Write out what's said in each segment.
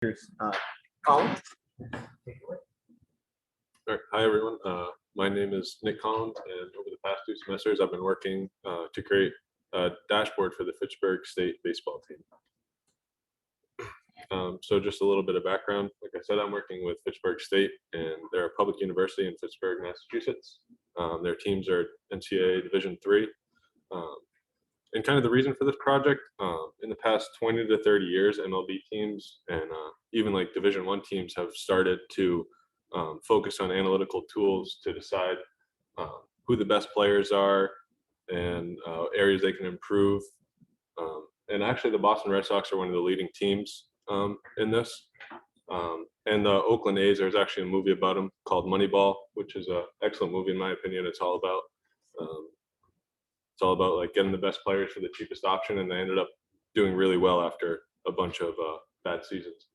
Here's Colin. All right. Hi, everyone. My name is Nick Collins, and over the past 2 semesters, I've been working to create a dashboard for the Fitchburg State baseball team. So just a little bit of background. Like I said, I'm working with Fitchburg State, and they're a public university in Fitchburg, Massachusetts. Their teams are NCAA Division III. And kind of the reason for this project, in the past 20 to 30 years, MLB teams and even like Division I teams have started to focus on analytical tools to decide who the best players are and areas they can improve. And actually, the Boston Red Sox are one of the leading teams in this. And the Oakland A's, there's actually a movie about them called Moneyball, which is an excellent movie in my opinion. It's all about like getting the best players for the cheapest option, and they ended up doing really well after a bunch of bad seasons.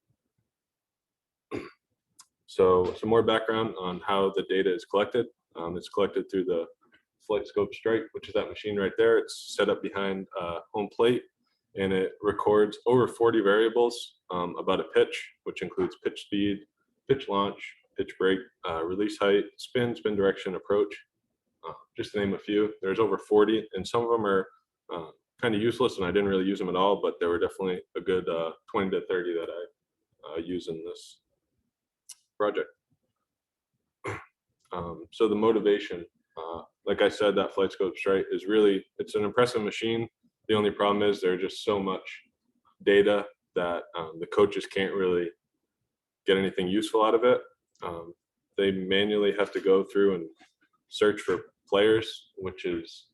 So some more background on how the data is collected. It's collected through the Flight Scope Strike, which is that machine right there. It's set up behind home plate, and it records over 40 variables about a pitch, which includes pitch speed, pitch launch, pitch break, release height, spin direction, approach. Just to name a few. There's over 40, and some of them are kind of useless, and I didn't really use them at all, but there were definitely a good 20 to 30 that I use in this project. So the motivation, like I said, that Flight Scope Strike is really, it's an impressive machine. The only problem is there's just so much data that the coaches can't really get anything useful out of it. They manually have to go through and search for players, which is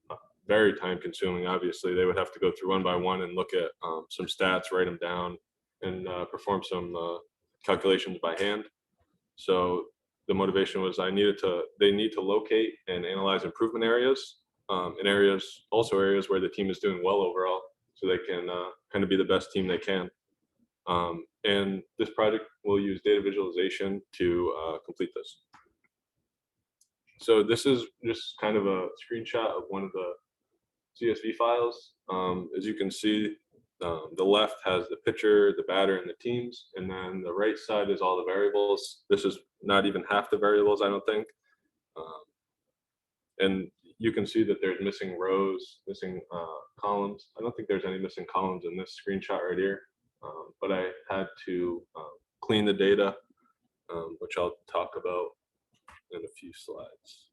very time consuming. Obviously, they would have to go through one by one and look at some stats, write them down, and perform some calculations by hand. So the motivation was they need to locate and analyze improvement areas, and areas where the team is doing well overall, so they can kind of be the best team they can. And this project will use data visualization to complete this. So this is just kind of a screenshot of one of the CSV files. As you can see, the left has the pitcher, the batter, and the teams, and then the right side is all the variables. This is not even half the variables, I don't think. And you can see that there's missing rows, missing columns. I don't think there's any missing columns in this screenshot right here, but I had to clean the data, which I'll talk about in a few slides.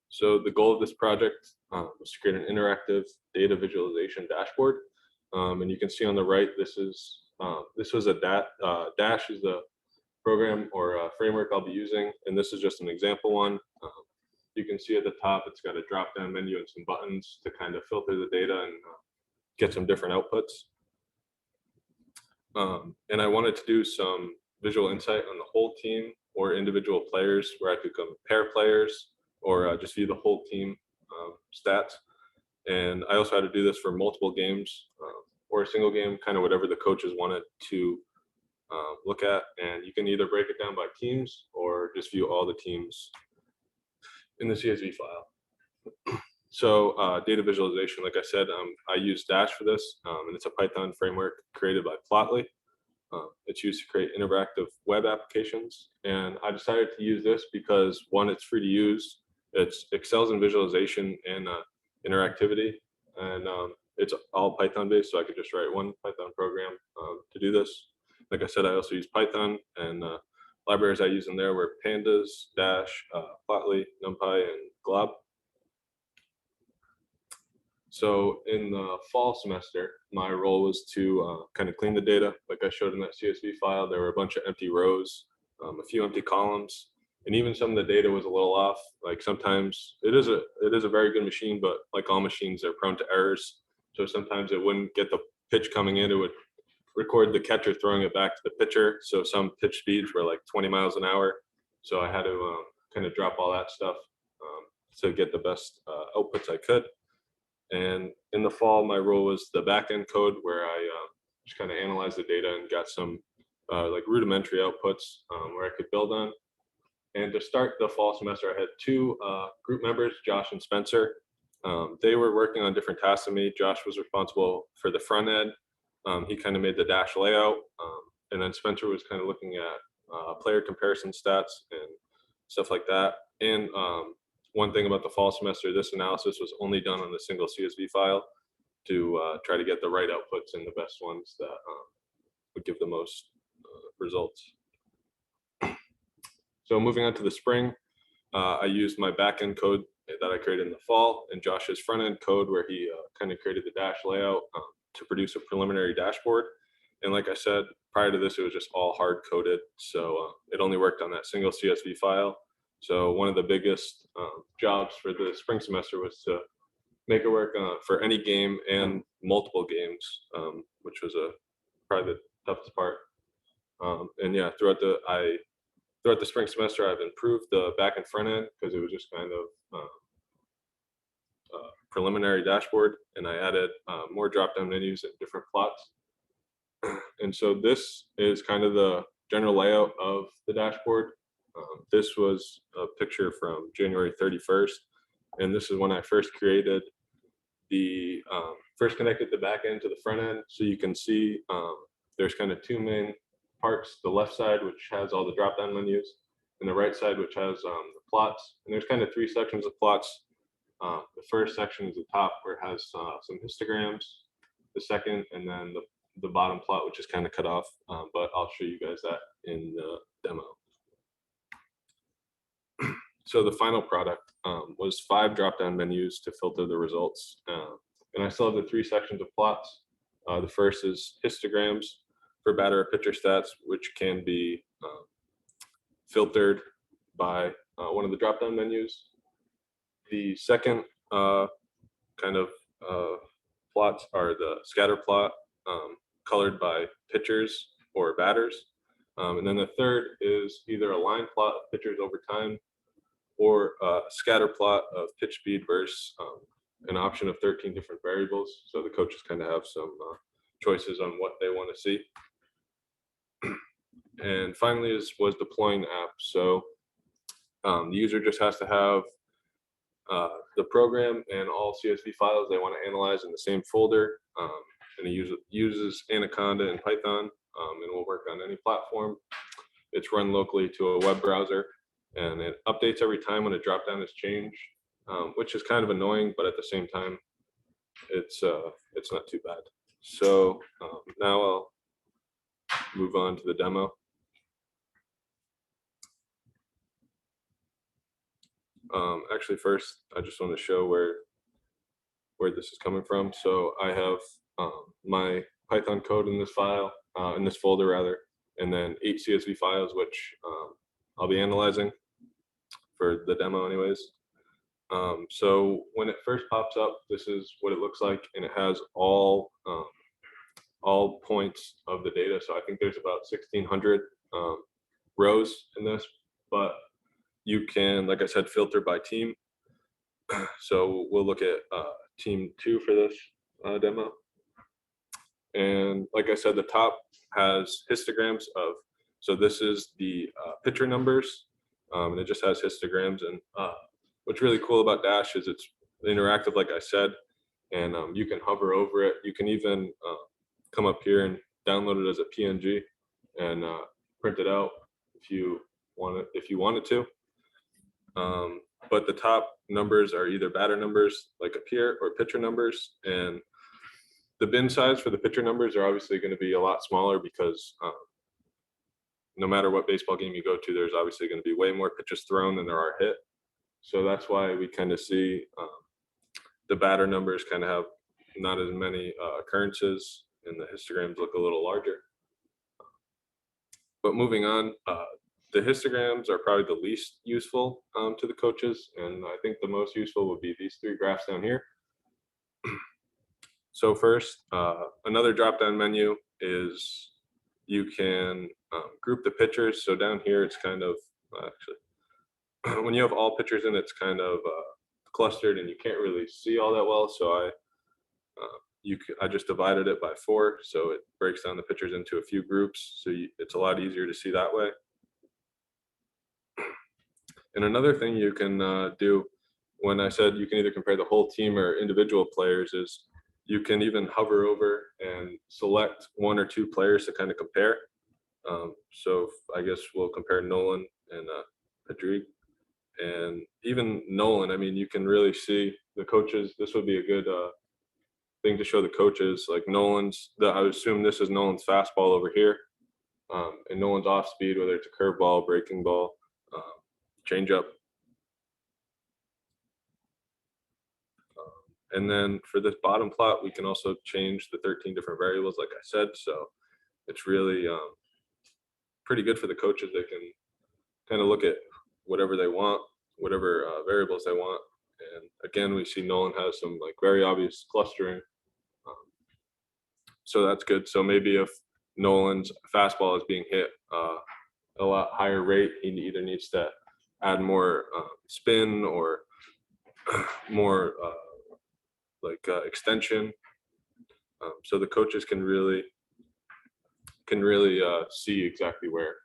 So the goal of this project was to create an interactive data visualization dashboard. And you can see on the right, this was a Dash is the program or framework I'll be using, and this is just an example one. You can see at the top, it's got a drop-down menu and some buttons to kind of filter the data and get some different outputs. And I wanted to do some visual insight on the whole team or individual players, where I could compare players or just view the whole team stats. And I also had to do this for multiple games or a single game, kind of whatever the coaches wanted to look at. And you can either break it down by teams or just view all the teams in the CSV file. So data visualization, like I said, I use Dash for this, and it's a Python framework created by Plotly. It's used to create interactive web applications, and I decided to use this because, one, it's free to use, it excels in visualization and interactivity, and it's all Python based, so I could just write one Python program to do this. Like I said, I also use Python, and libraries I use in there were Pandas, Dash, Plotly, NumPy, and Glob. So in the fall semester, my role was to kind of clean the data. Like I showed in that CSV file, there were a bunch of empty rows, a few empty columns, and even some of the data was a little off. Like sometimes it is a very good machine, but like all machines, they're prone to errors. So sometimes it wouldn't get the pitch coming in. It would record the catcher throwing it back to the pitcher. So some pitch speeds were like 20 miles an hour. So I had to kind of drop all that stuff to get the best outputs I could. And in the fall, my role was the backend code, where I just kind of analyzed the data and got some like rudimentary outputs where I could build on. And to start the fall semester, I had two group members, Josh and Spencer. They were working on different tasks than me. Josh was responsible for the front end. He kind of made the Dash layout. and then Spencer was kind of looking at player comparison stats and stuff like that. And one thing about the fall semester, this analysis was only done on a single CSV file to try to get the right outputs and the best ones that would give the most results. So moving on to the spring, I used my backend code that I created in the fall and Josh's front end code where he kind of created the dash layout to produce a preliminary dashboard. And like I said, prior to this, it was just all hard coded. So it only worked on that single CSV file. So one of the biggest jobs for the spring semester was to make it work for any game and multiple games, which was probably the toughest part. And yeah, throughout the spring semester, I've improved the back and front end because it was just kind of preliminary dashboard, and I added more drop-down menus and different plots. And so this is kind of the general layout of the dashboard. This was a picture from January 31st, and this is when I first created first connected the back end to the front end. So you can see there's kind of two main parts, the left side, which has all the drop-down menus, and the right side, which has the plots. And there's kind of three sections of plots. The first section is the top where it has some histograms, the second, and then the bottom plot, which is kind of cut off, but I'll show you guys that in the demo. So the final product was 5 drop-down menus to filter the results. And I still have the 3 sections of plots. The first is histograms for batter or pitcher stats, which can be filtered by one of the drop-down menus. The second kind of plots are the scatter plot, colored by pitchers or batters. And then the third is either a line plot of pitchers over time or a scatter plot of pitch speed versus an option of 13 different variables. So the coaches kind of have some choices on what they want to see. And finally was deploying the app. So the user just has to have the program and all CSV files they want to analyze in the same folder. And it uses Anaconda and Python, and will work on any platform. It's run locally to a web browser, and it updates every time when a dropdown is changed, which is kind of annoying, but at the same time, it's not too bad. So now I'll move on to the demo. Actually, first, I just want to show where this is coming from. So I have my Python code in this file, in this folder rather, and then 8 CSV files, which I'll be analyzing for the demo anyways. So when it first pops up, this is what it looks like, and it has all points of the data. So I think there's about 1,600 rows in this, but you can, like I said, filter by team. So we'll look at team 2 for this demo. And like I said, the top has histograms of, so this is the pitcher numbers, and it just has histograms. And what's really cool about Dash is it's interactive, like I said, and you can hover over it. You can even come up here and download it as a PNG and print it out if you wanted to. But the top numbers are either batter numbers like up here or pitcher numbers, and the bin size for the pitcher numbers are obviously going to be a lot smaller because no matter what baseball game you go to, there's obviously going to be way more pitches thrown than there are hit. So that's why we kind of see the batter numbers kind of have not as many occurrences, and the histograms look a little larger. But moving on, the histograms are probably the least useful to the coaches, and I think the most useful would be these 3 graphs down here. So first, another drop-down menu is you can group the pitchers. So down here, it's kind of, actually, when you have all pitchers in, it's kind of clustered and you can't really see all that well. So I just divided it by 4. So it breaks down the pitchers into a few groups. So it's a lot easier to see that way. And another thing you can do, when I said you can either compare the whole team or individual players, is you can even hover over and select 1 or 2 players to kind of compare. So I guess we'll compare Nolan and Padrig. And even Nolan, I mean, you can really see the coaches. This would be a good thing to show the coaches. Like I would assume this is Nolan's fastball over here, and Nolan's off speed, whether it's a curveball, breaking ball, changeup. And then for this bottom plot, we can also change the 13 different variables, like I said. So it's really pretty good for the coaches. They can kind of look at whatever they want, whatever variables they want. And again, we see Nolan has some like very obvious clustering. So that's good. So maybe if Nolan's fastball is being hit a lot higher rate, he either needs to add more spin or more extension. So the coaches can really see exactly where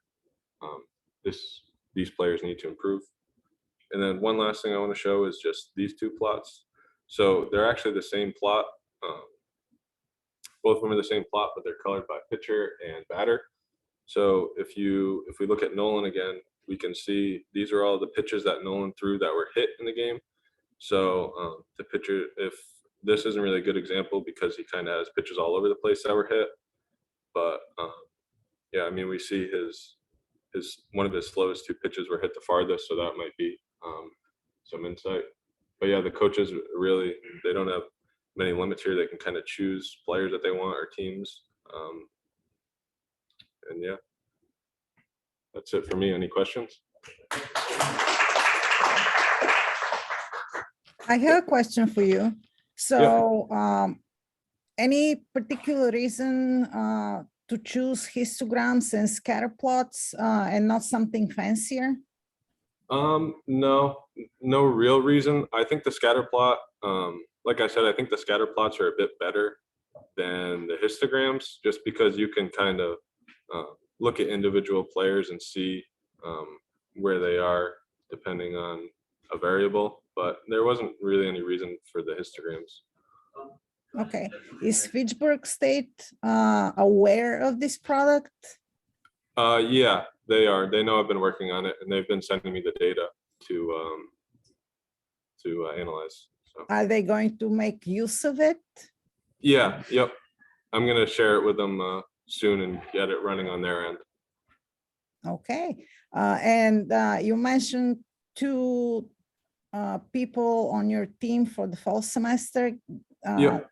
these players need to improve. And then one last thing I want to show is just these two plots. So they're actually the same plot. Both of them are the same plot, but they're colored by pitcher and batter. So if we look at Nolan again, we can see these are all the pitches that Nolan threw that were hit in the game. So the pitcher, if this isn't really a good example because he kind of has pitches all over the place that were hit. But yeah, I mean, we see his one of his slowest two pitches were hit the farthest, so that might be some insight. But yeah, the coaches really, they don't have many limits here. They can kind of choose players that they want or teams. And yeah, that's it for me. Any questions? I have a question for you. So any particular reason to choose histograms and scatter plots and not something fancier? No real reason. I think the scatter plot, like I said, I think the scatter plots are a bit better than the histograms, just because you can kind of look at individual players and see where they are depending on a variable, but there wasn't really any reason for the histograms. Okay, is Fitchburg State aware of this product? Yeah, they are. They know I've been working on it, and they've been sending me the data to analyze. So. Are they going to make use of it? Yeah, yep. I'm going to share it with them soon and get it running on their end. Okay, and you mentioned two people on your team for the fall semester. Yep.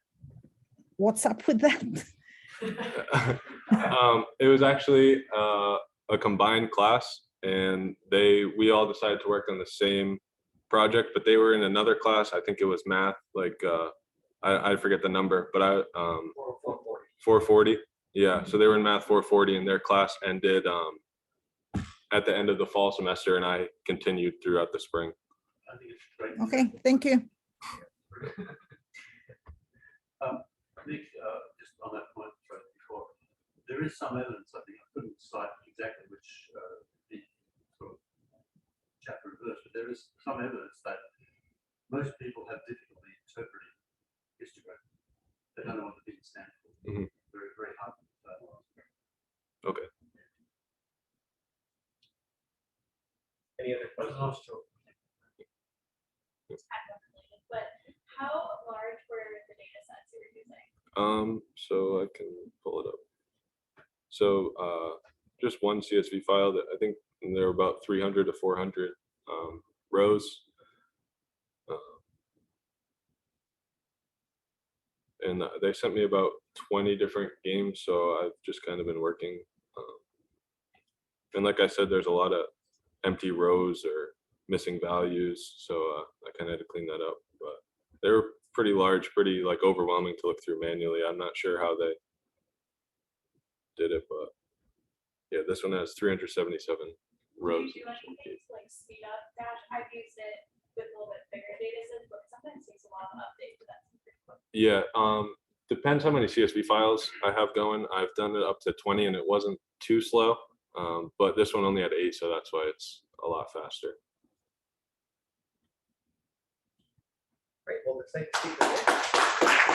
What's up with that? It was actually a combined class, and we all decided to work on the same project, but they were in another class. I think it was math, like I forget the number, but 440. Yeah, so they were in math 440, and their class ended at the end of the fall semester, and I continued throughout the spring. Okay, thank you. Just on that point before, there is some evidence, I think I couldn't cite exactly which the sort of chapter verse, but there is some evidence that most people have difficulty interpreting histogram. They don't know what the things stand for. Mm-hmm. Very, very hard to understand. Okay. Any other questions? But how large were the data sets you were using? So I can pull it up. So just one CSV file that I think there were about 300 to 400 rows. And they sent me about 20 different games, so I've just kind of been working. And like I said, there's a lot of empty rows or missing values, so I kind of had to clean that up. But they were pretty large, pretty like overwhelming to look through manually. I'm not sure how they did it, but yeah, this one has 377 rows. Do you do anything to like speed up Dash? I've used it with a little bit bigger data sets, but sometimes it takes a while to update. But that's pretty quick. Yeah, depends how many CSV files I have going. I've done it up to 20, and it wasn't too slow. But this one only had 8, so that's why it's a lot faster. Great. Well, let's thank the speaker.